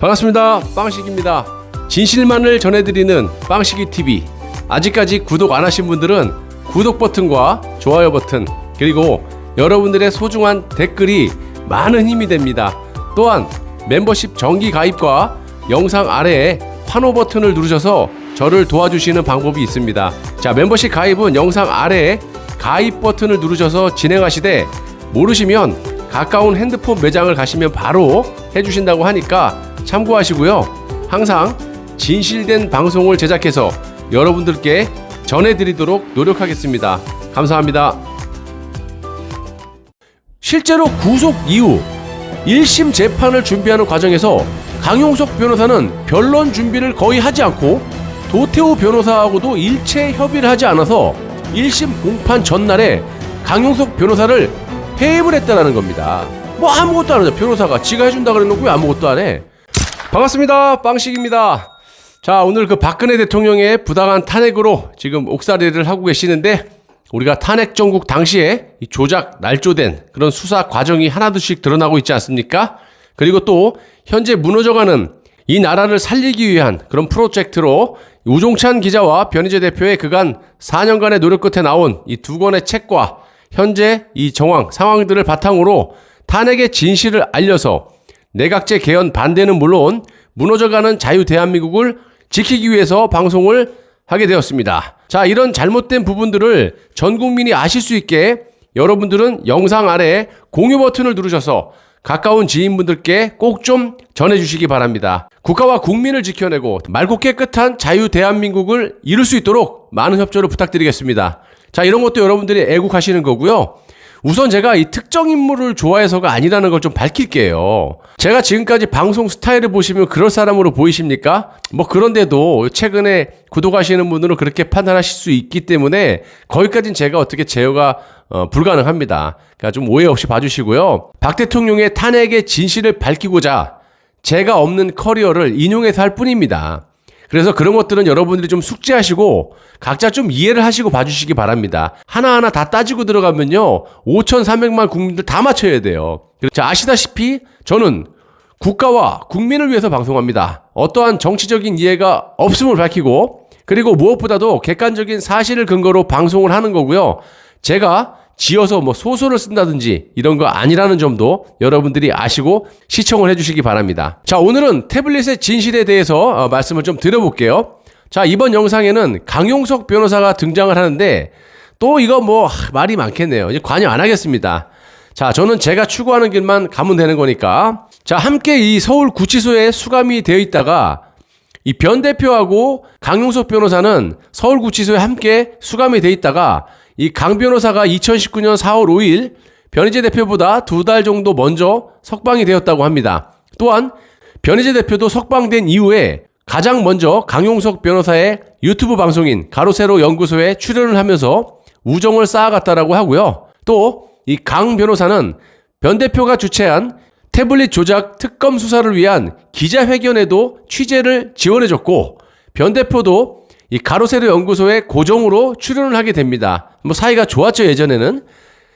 반갑습니다. 빵식입니다. 진실만을 전해드리는 빵식이TV. 아직까지 구독 안 하신 분들은 구독 버튼과 좋아요 버튼, 그리고 여러분들의 소중한 댓글이 많은 힘이 됩니다. 또한 멤버십 정기 가입과 영상 아래에 환호 버튼을 누르셔서 저를 도와주시는 방법이 있습니다. 자, 멤버십 가입은 영상 아래에 가입 버튼을 누르셔서 진행하시되, 모르시면 가까운 핸드폰 매장을 가시면 바로 해주신다고 하니까 참고하시고요. 항상 진실된 방송을 제작해서 여러분들께 전해드리도록 노력하겠습니다. 감사합니다. 실제로 구속 이후 1심 재판을 준비하는 과정에서 강용석 변호사는 변론 준비를 거의 하지 않고 도태우 변호사하고도 일체 협의를 하지 않아서 1심 공판 전날에 강용석 변호사를 해임을 했다는 겁니다. 뭐 아무것도 안 하죠. 변호사가 지가 해준다 그래놓고 왜 아무것도 안 해. 반갑습니다. 빵식입니다. 자, 오늘 그 박근혜 대통령의 부당한 탄핵으로 지금 옥살이를 하고 계시는데, 우리가 탄핵 정국 당시에 이 조작 날조된 그런 수사 과정이 하나둘씩 드러나고 있지 않습니까? 그리고 또 현재 무너져가는 이 나라를 살리기 위한 그런 프로젝트로 우종찬 기자와 변희재 대표의 그간 4년간의 노력 끝에 나온 이 두 권의 책과 현재 이 상황들을 바탕으로 탄핵의 진실을 알려서 내각제 개헌 반대는 물론 무너져가는 자유 대한민국을 지키기 위해서 방송을 하게 되었습니다. 자, 이런 잘못된 부분들을 전 국민이 아실 수 있게 여러분들은 영상 아래에 공유 버튼을 누르셔서 가까운 지인분들께 꼭 좀 전해주시기 바랍니다. 국가와 국민을 지켜내고 맑고 깨끗한 자유 대한민국을 이룰 수 있도록 많은 협조를 부탁드리겠습니다. 자, 이런 것도 여러분들이 애국하시는 거고요. 우선 제가 이 특정 인물을 좋아해서가 아니라는 걸 좀 밝힐게요. 제가 지금까지 방송 스타일을 보시면 그럴 사람으로 보이십니까? 뭐 그런데도 최근에 구독하시는 분으로 그렇게 판단하실 수 있기 때문에 거기까지는 제가 어떻게 제어가 불가능합니다. 그러니까 좀 오해 없이 봐주시고요. 박 대통령의 탄핵의 진실을 밝히고자 제가 없는 커리어를 인용해서 할 뿐입니다. 그래서 그런 것들은 여러분들이 좀 숙지하시고 각자 좀 이해를 하시고 봐주시기 바랍니다. 하나하나 다 따지고 들어가면요, 5,300만 국민들 다 맞춰야 돼요. 자, 아시다시피 저는 국가와 국민을 위해서 방송합니다. 어떠한 정치적인 이해가 없음을 밝히고, 그리고 무엇보다도 객관적인 사실을 근거로 방송을 하는 거고요. 제가 지어서 뭐 소설을 쓴다든지 이런 거 아니라는 점도 여러분들이 아시고 시청을 해주시기 바랍니다. 자, 오늘은 태블릿의 진실에 대해서 말씀을 좀 드려볼게요. 자, 이번 영상에는 강용석 변호사가 등장을 하는데, 또 이거 뭐 말이 많겠네요. 이제 관여 안 하겠습니다. 자, 저는 제가 추구하는 길만 가면 되는 거니까. 자, 함께 이 서울구치소에 수감이 되어 있다가 이 변 대표하고 강용석 변호사는 서울구치소에 함께 수감이 되어 있다가 이 강 변호사가 2019년 4월 5일 변희재 대표보다 2달 정도 먼저 석방이 되었다고 합니다. 또한 변희재 대표도 석방된 이후에 가장 먼저 강용석 변호사의 유튜브 방송인 가로세로 연구소에 출연을 하면서 우정을 쌓아갔다라고 하고요. 또 이 강 변호사는 변 대표가 주최한 태블릿 조작 특검 수사를 위한 기자회견에도 취재를 지원해줬고, 변 대표도 이 가로세로 연구소에 고정으로 출연을 하게 됩니다. 뭐 사이가 좋았죠, 예전에는.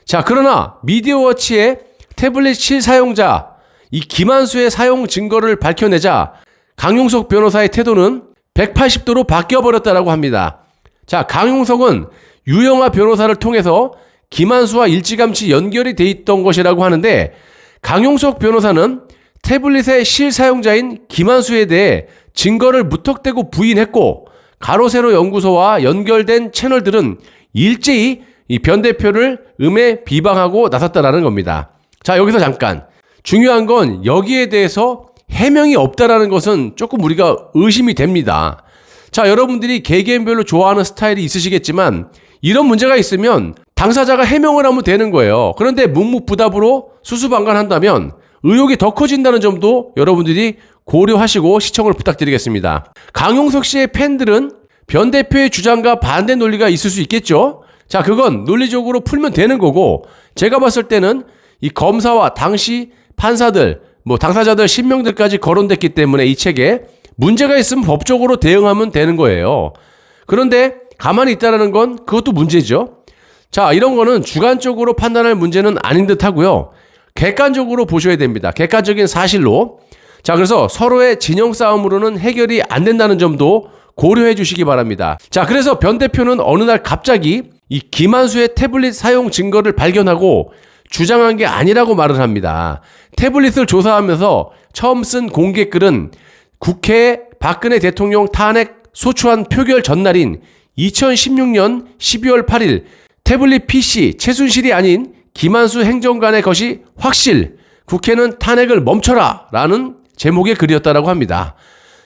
자, 그러나 미디어워치의 태블릿 실사용자 이 김한수의 사용 증거를 밝혀내자 강용석 변호사의 태도는 180도로 바뀌어버렸다라고 합니다. 자, 강용석은 유영아 변호사를 통해서 김한수와 일찌감치 연결이 돼 있던 것이라고 하는데, 강용석 변호사는 태블릿의 실사용자인 김한수에 대해 증거를 무턱대고 부인했고, 가로세로 연구소와 연결된 채널들은 일제히 이 변 대표를 음해 비방하고 나섰다라는 겁니다. 자, 여기서 잠깐. 중요한 건 여기에 대해서 해명이 없다라는 것은 조금 우리가 의심이 됩니다. 자, 여러분들이 개개인별로 좋아하는 스타일이 있으시겠지만 이런 문제가 있으면 당사자가 해명을 하면 되는 거예요. 그런데 묵묵부답으로 수수방관한다면 의혹이 더 커진다는 점도 여러분들이 고려하시고 시청을 부탁드리겠습니다. 강용석 씨의 팬들은 변 대표의 주장과 반대 논리가 있을 수 있겠죠. 자, 그건 논리적으로 풀면 되는 거고, 제가 봤을 때는 이 검사와 당시 판사들, 뭐 당사자들 신명들까지 거론됐기 때문에 이 책에 문제가 있으면 법적으로 대응하면 되는 거예요. 그런데 가만히 있다라는 건 그것도 문제죠. 자, 이런 거는 주관적으로 판단할 문제는 아닌 듯 하고요. 객관적으로 보셔야 됩니다. 객관적인 사실로. 자, 그래서 서로의 진영 싸움으로는 해결이 안 된다는 점도 고려해 주시기 바랍니다. 자, 그래서 변 대표는 어느 날 갑자기 이 김한수의 태블릿 사용 증거를 발견하고 주장한 게 아니라고 말을 합니다. 태블릿을 조사하면서 처음 쓴 공개글은 국회에 박근혜 대통령 탄핵 소추안 표결 전날인 2016년 12월 8일 태블릿 PC 최순실이 아닌 김한수 행정관의 것이 확실, 국회는 탄핵을 멈춰라 라는 제목의 글이었다고 합니다.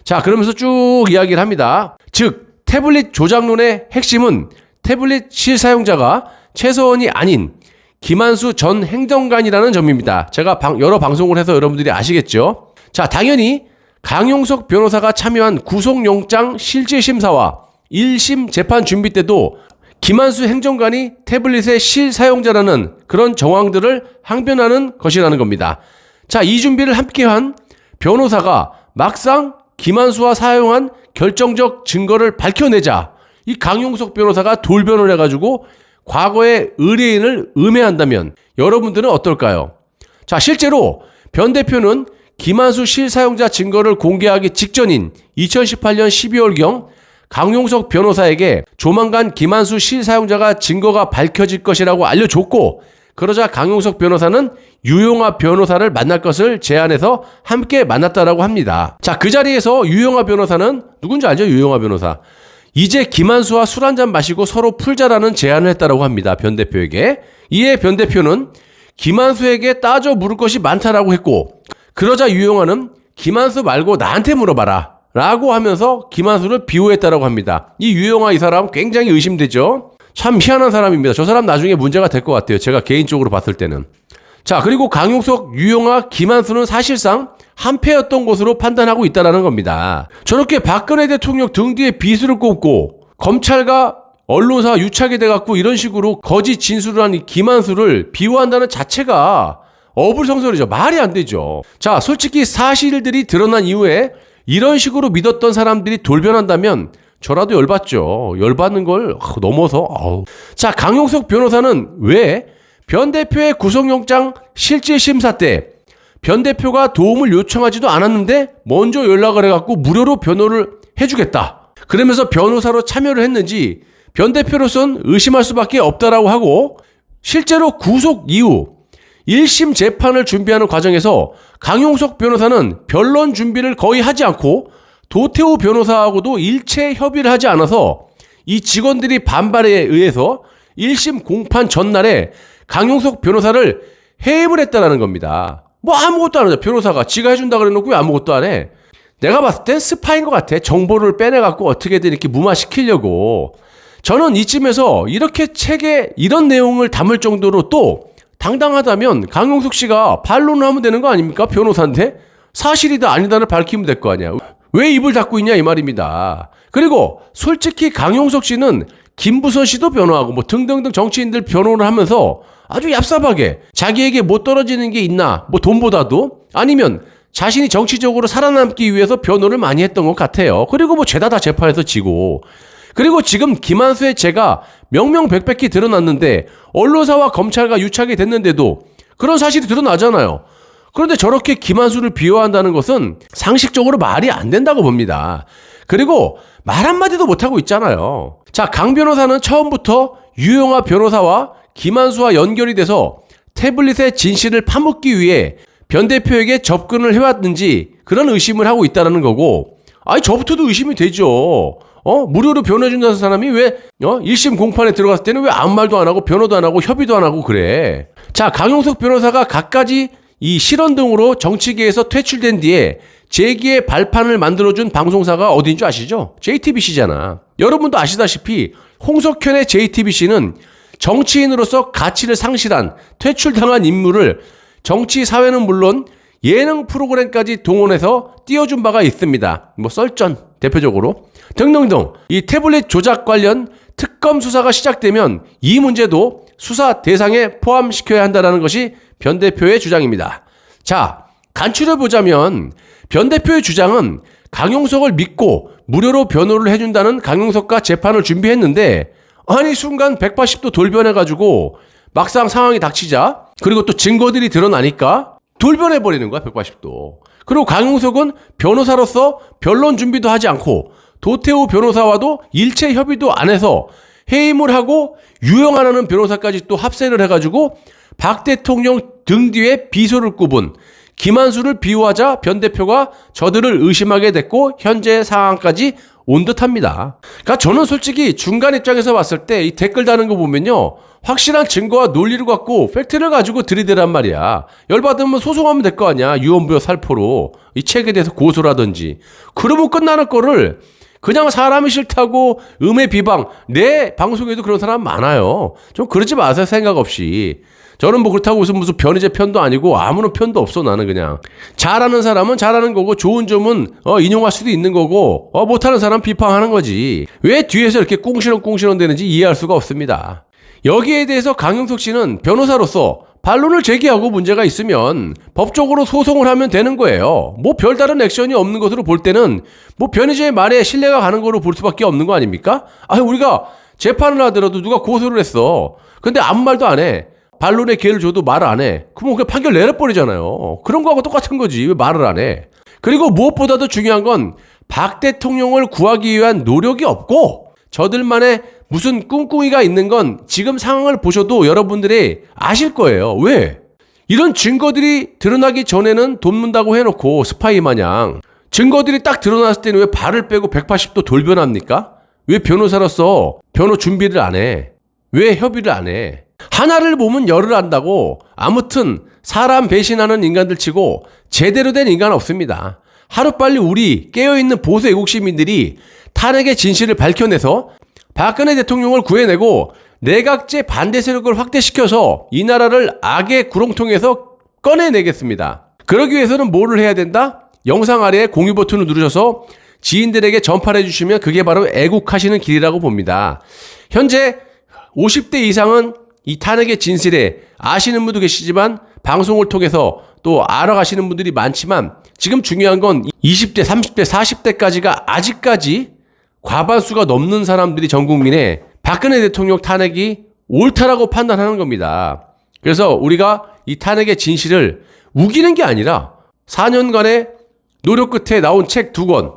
자, 그러면서 쭉 이야기를 합니다. 즉 태블릿 조작론의 핵심은 태블릿 실사용자가 최서원이 아닌 김한수 전 행정관이라는 점입니다. 제가 여러 방송을 해서 여러분들이 아시겠죠? 자, 당연히 강용석 변호사가 참여한 구속영장 실질심사와 1심 재판 준비 때도 김한수 행정관이 태블릿의 실사용자라는 그런 정황들을 항변하는 것이라는 겁니다. 자, 이 준비를 함께한 변호사가 막상 김한수와 사용한 결정적 증거를 밝혀내자 이 강용석 변호사가 돌변을 해가지고 과거의 의뢰인을 음해한다면 여러분들은 어떨까요? 자, 실제로 변 대표는 김한수 실사용자 증거를 공개하기 직전인 2018년 12월경 강용석 변호사에게 조만간 김한수 실사용자가 증거가 밝혀질 것이라고 알려줬고, 그러자 강용석 변호사는 유용하 변호사를 만날 것을 제안해서 함께 만났다라고 합니다. 자, 그 자리에서 유용하 변호사는 누군지 알죠? 유용하 변호사. 이제 김한수와 술 한잔 마시고 서로 풀자라는 제안을 했다라고 합니다. 변 대표에게. 이에 변 대표는 김한수에게 따져 물을 것이 많다라고 했고, 그러자 유용하는 김한수 말고 나한테 물어봐라 라고 하면서 김한수를 비호했다라고 합니다. 이 유용하 이 사람 굉장히 의심되죠? 참 희한한 사람입니다. 저 사람 나중에 문제가 될 것 같아요. 제가 개인적으로 봤을 때는. 자, 그리고 강용석, 유용하, 김한수는 사실상 한패였던 것으로 판단하고 있다는 겁니다. 저렇게 박근혜 대통령 등 뒤에 비수를 꼽고 검찰과 언론사가 유착이 돼갖고 이런 식으로 거짓 진술을 한 이 김한수를 비호한다는 자체가 어불성설이죠. 말이 안 되죠. 자, 솔직히 사실들이 드러난 이후에 이런 식으로 믿었던 사람들이 돌변한다면 저라도 열받죠. 열받는 걸 넘어서. 자, 강용석 변호사는 왜 변 대표의 구속영장 실질심사 때 변 대표가 도움을 요청하지도 않았는데 먼저 연락을 해갖고 무료로 변호를 해주겠다, 그러면서 변호사로 참여를 했는지 변 대표로선 의심할 수밖에 없다라고 하고, 실제로 구속 이후 1심 재판을 준비하는 과정에서 강용석 변호사는 변론 준비를 거의 하지 않고 도태우 변호사하고도 일체 협의를 하지 않아서 이 직원들이 반발에 의해서 1심 공판 전날에 강용석 변호사를 해임을 했다라는 겁니다. 뭐 아무것도 안 하죠. 변호사가 지가 해준다 그래놓고 왜 아무것도 안 해? 내가 봤을 땐 스파인 것 같아. 정보를 빼내갖고 어떻게든 이렇게 무마시키려고. 저는 이쯤에서 이렇게 책에 이런 내용을 담을 정도로 또 당당하다면 강용석 씨가 반론을 하면 되는 거 아닙니까? 변호사인데 사실이다 아니다를 밝히면 될 거 아니야. 왜 입을 닫고 있냐 이 말입니다. 그리고 솔직히 강용석 씨는 김부선 씨도 변호하고 뭐 등등등 정치인들 변호를 하면서 아주 얍삽하게 자기에게 못 떨어지는 게 있나, 뭐 돈보다도 아니면 자신이 정치적으로 살아남기 위해서 변호를 많이 했던 것 같아요. 그리고 뭐 죄다 다 재판에서 지고, 그리고 지금 김한수의 죄가 명명백백히 드러났는데 언론사와 검찰과 유착이 됐는데도 그런 사실이 드러나잖아요. 그런데 저렇게 김한수를 비호한다는 것은 상식적으로 말이 안 된다고 봅니다. 그리고 말 한마디도 못하고 있잖아요. 자, 강 변호사는 처음부터 유용하 변호사와 김한수와 연결이 돼서 태블릿의 진실을 파묻기 위해 변 대표에게 접근을 해왔는지 그런 의심을 하고 있다는 거고, 아니 저부터도 의심이 되죠. 무료로 변호해준다는 사람이 왜 1심 공판에 들어갔을 때는 왜 아무 말도 안 하고 변호도 안 하고 협의도 안 하고 그래. 자, 강용석 변호사가 갖가지 이 실언 등으로 정치계에서 퇴출된 뒤에 재기의 발판을 만들어준 방송사가 어딘 줄 아시죠? JTBC잖아. 여러분도 아시다시피 홍석현의 JTBC는 정치인으로서 가치를 상실한 퇴출당한 인물을 정치 사회는 물론 예능 프로그램까지 동원해서 띄워준 바가 있습니다. 뭐 썰전 대표적으로 등등등. 이 태블릿 조작 관련 특검 수사가 시작되면 이 문제도 수사 대상에 포함시켜야 한다는 것이 변 대표의 주장입니다. 자, 간추려보자면 변 대표의 주장은 강용석을 믿고 무료로 변호를 해준다는 강용석과 재판을 준비했는데, 아니 순간 180도 돌변해가지고 막상 상황이 닥치자, 그리고 또 증거들이 드러나니까 돌변해버리는 거야, 180도. 그리고 강용석은 변호사로서 변론 준비도 하지 않고 도태우 변호사와도 일체 협의도 안 해서 해임을 하고 유영하라는 변호사까지 또 합세를 해가지고 박 대통령 등 뒤에 비소를 꼽은 김한수를 비호하자 변 대표가 저들을 의심하게 됐고 현재 상황까지 온 듯합니다. 그러니까 저는 솔직히 중간 입장에서 봤을 때 이 댓글 다는 거 보면요, 확실한 증거와 논리를 갖고 팩트를 가지고 들이대란 말이야. 열받으면 소송하면 될 거 아니야. 유언부여 살포로 이 책에 대해서 고소라든지. 그러면 끝나는 거를 그냥 사람이 싫다고 음해 비방. 내 방송에도 그런 사람 많아요. 좀 그러지 마세요, 생각 없이. 저는 뭐 그렇다고 무슨 변희재 편도 아니고 아무런 편도 없어. 나는 그냥 잘하는 사람은 잘하는 거고 좋은 점은 인용할 수도 있는 거고 못하는 사람 비판하는 거지. 왜 뒤에서 이렇게 꿍시렁 되는지 이해할 수가 없습니다. 여기에 대해서 강용석 씨는 변호사로서 반론을 제기하고 문제가 있으면 법적으로 소송을 하면 되는 거예요. 뭐 별다른 액션이 없는 것으로 볼 때는 뭐 변희재의 말에 신뢰가 가는 거로 볼 수밖에 없는 거 아닙니까? 우리가 재판을 하더라도 누가 고소를 했어. 근데 아무 말도 안 해. 반론의 기회를 줘도 말을 안 해. 그럼 그냥 판결 내려버리잖아요. 그런 거하고 똑같은 거지. 왜 말을 안 해? 그리고 무엇보다도 중요한 건 박 대통령을 구하기 위한 노력이 없고 저들만의 무슨 꿍꿍이가 있는 건 지금 상황을 보셔도 여러분들이 아실 거예요. 왜? 이런 증거들이 드러나기 전에는 돈 문다고 해놓고 스파이 마냥 증거들이 딱 드러났을 때는 왜 발을 빼고 180도 돌변합니까? 왜 변호사로서 변호 준비를 안 해? 왜 협의를 안 해? 하나를 보면 열을 안다고. 아무튼 사람 배신하는 인간들 치고 제대로 된 인간 없습니다. 하루빨리 우리 깨어있는 보수 애국 시민들이 탄핵의 진실을 밝혀내서 박근혜 대통령을 구해내고 내각제 반대 세력을 확대시켜서 이 나라를 악의 구렁텅이에서 꺼내내겠습니다. 그러기 위해서는 뭐를 해야 된다? 영상 아래에 공유 버튼을 누르셔서 지인들에게 전파를 해주시면 그게 바로 애국하시는 길이라고 봅니다. 현재 50대 이상은 이 탄핵의 진실에 아시는 분도 계시지만 방송을 통해서 또 알아가시는 분들이 많지만 지금 중요한 건 20대, 30대, 40대까지가 아직까지 과반수가 넘는 사람들이 전 국민에 박근혜 대통령 탄핵이 옳다라고 판단하는 겁니다. 그래서 우리가 이 탄핵의 진실을 우기는 게 아니라 4년간의 노력 끝에 나온 책 2권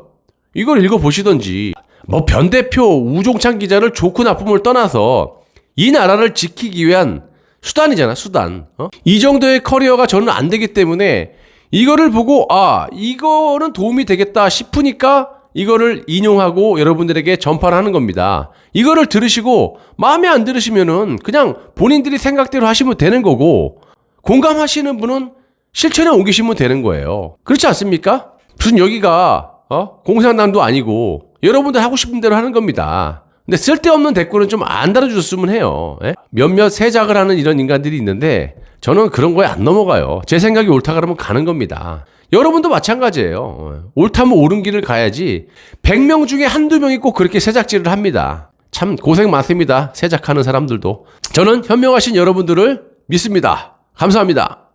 이걸 읽어보시던지 뭐 변 대표 우종찬 기자를 좋고 나쁨을 떠나서 이 나라를 지키기 위한 수단이잖아, 수단. 이 정도의 커리어가 저는 안 되기 때문에 이거를 보고 이거는 도움이 되겠다 싶으니까 이거를 인용하고 여러분들에게 전파를 하는 겁니다. 이거를 들으시고 마음에 안 들으시면은 그냥 본인들이 생각대로 하시면 되는 거고 공감하시는 분은 실천에 옮기시면 되는 거예요. 그렇지 않습니까? 무슨 여기가 공산당도 아니고 여러분들 하고 싶은 대로 하는 겁니다. 근데 쓸데없는 댓글은 좀 안 달아주셨으면 해요. 몇몇 세작을 하는 이런 인간들이 있는데 저는 그런 거에 안 넘어가요. 제 생각이 옳다 그러면 가는 겁니다. 여러분도 마찬가지예요. 옳다면 옳은 길을 가야지 100명 중에 한두 명이 꼭 그렇게 세작질을 합니다. 참 고생 많습니다. 세작하는 사람들도. 저는 현명하신 여러분들을 믿습니다. 감사합니다.